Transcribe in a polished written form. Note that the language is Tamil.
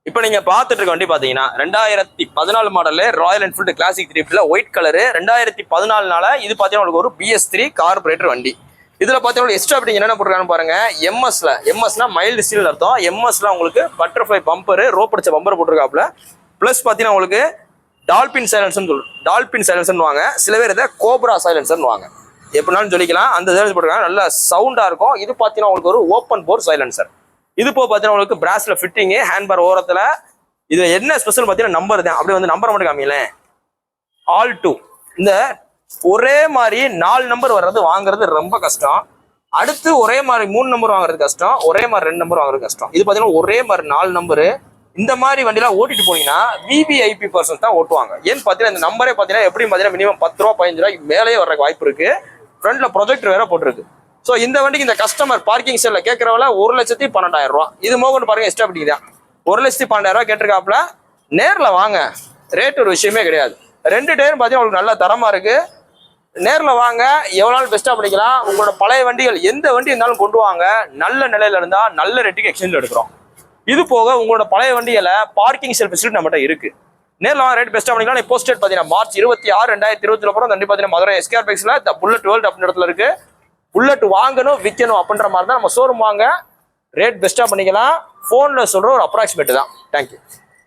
இப்போ நீங்க பாத்துட்டு இருக்க வண்டி பாத்தீங்கன்னா 2014 model Royal Enfield classic 3 white colour 2014 இது பாத்தீங்கன்னா உங்களுக்கு ஒரு BS3 கார்பரேட்டர் வண்டி. இதுல பாத்தீங்கன்னா எக்ஸ்ட்ரா அப்படிங்க என்னென்ன போட்டுருக்கான்னு பாருங்க. எம்எஸ்னா மைல்டு ஸ்டீல் அர்த்தம். எம்எஸ்ல உங்களுக்கு பட்டர்ஃப்ளை பம்பர் ரோப் அடிச்ச பம்பர் போட்டிருக்காப்ல. பிளஸ் பாத்தீங்கன்னா உங்களுக்கு டால்பின் சைலன்சர்னு வாங்க. சில பேர் இதை கோப்ரா சைலன்சர்னு வாங்க. எப்படினாலும் சொல்லிக்கலாம். அந்த சைலன்சர் போட்டிருக்காங்க, நல்ல சவுண்டா இருக்கும். இது பாத்தீங்கன்னா உங்களுக்கு ஒரு ஓப்பன் போர் சைலன்சர். இது போக பார்த்தீங்கன்னா உங்களுக்கு பிராஸ்ல ஃபிட்டிங்கு ஹேண்ட்பார் ஓரத்தில். இது என்ன ஸ்பெஷல் பார்த்தீங்கன்னா நம்பர் தான். அப்படியே வந்து நம்பர் மட்டும் காமிங்களேன். ஆல் 2 இந்த ஒரே மாதிரி 4 நம்பர் வர்றது வாங்குறது ரொம்ப கஷ்டம். அடுத்து ஒரே மாதிரி 3 நம்பர் வாங்குறது கஷ்டம். ஒரே மாதிரி 2 நம்பர் வாங்குறது கஷ்டம். இது பார்த்தீங்கன்னா ஒரே மாதிரி 4 நம்பரு. இந்த மாதிரி வண்டிலாம் ஓட்டிட்டு போனீங்கன்னா விவிஐபி பர்சன்ஸ் தான் ஓட்டுவாங்க. ஏன்னு பார்த்தீங்கன்னா இந்த நம்பரே பார்த்தீங்கன்னா எப்படியும் பார்த்தீங்கன்னா மினிமம் 10 ரூபா 15 ரூபாய்க்கு மேலேயே வர்றதுக்கு வாய்ப்பு இருக்கு. ஃப்ரண்ட்ல ப்ரொஜெக்டர் வேற போட்டிருக்கு. ஸோ இந்த வண்டிக்கு இந்த கஸ்டமர் பார்க்கிங் செல்ல கேட்கறவள 1,12,000 ரூபா. இது மோகன் பாருங்க எக்ஸ்ட்ரா பிடிக்கு தான் 1,12,000 ரூபா கேட்டிருக்காப்புல. நேரில் வாங்க, ரேட் ஒரு விஷயமே கிடையாது. 2 டயரும் பார்த்தீங்கன்னா உங்களுக்கு நல்ல தரமா இருக்கு. நேரில் வாங்க, எவ்வளோ நாள் பெஸ்ட்டாக பண்ணிக்கலாம். உங்களோட பழைய வண்டிகள் எந்த வண்டி இருந்தாலும் கொண்டு வாங்க. நல்ல நிலையில இருந்தா நல்ல ரேட்டுக்கு எக்ஸ்சேஞ்ச் எடுக்கிறோம். இது போக உங்களோட பழைய வண்டிகளை பார்க்கிங் செல் ஃபெசிலிட்டி நம்மகிட்ட இருக்கு. நேரில் வாங்க, ரேட் பெஸ்ட்டாக பண்ணிக்கலாம். போஸ்டேட் பார்த்தீங்கன்னா மார்ச் 26, 2020 அப்புறம் தண்டி பார்த்தீங்கன்னா மதுரை SKR பைக்ஸ்ல புல்லட் வேர்ல்ட் அப்படின்ற இடத்துல இருக்கு. புல்லட் வாங்கணும் விற்கணும் அப்படின்ற மாதிரி தான் நம்ம ஷோரூம் வாங்க. ரேட் பெஸ்ட்டாக பண்ணிக்கலாம். ஃபோனில் சொல்கிற ஒரு அப்ராக்சிமேட் தான். தேங்க்யூ.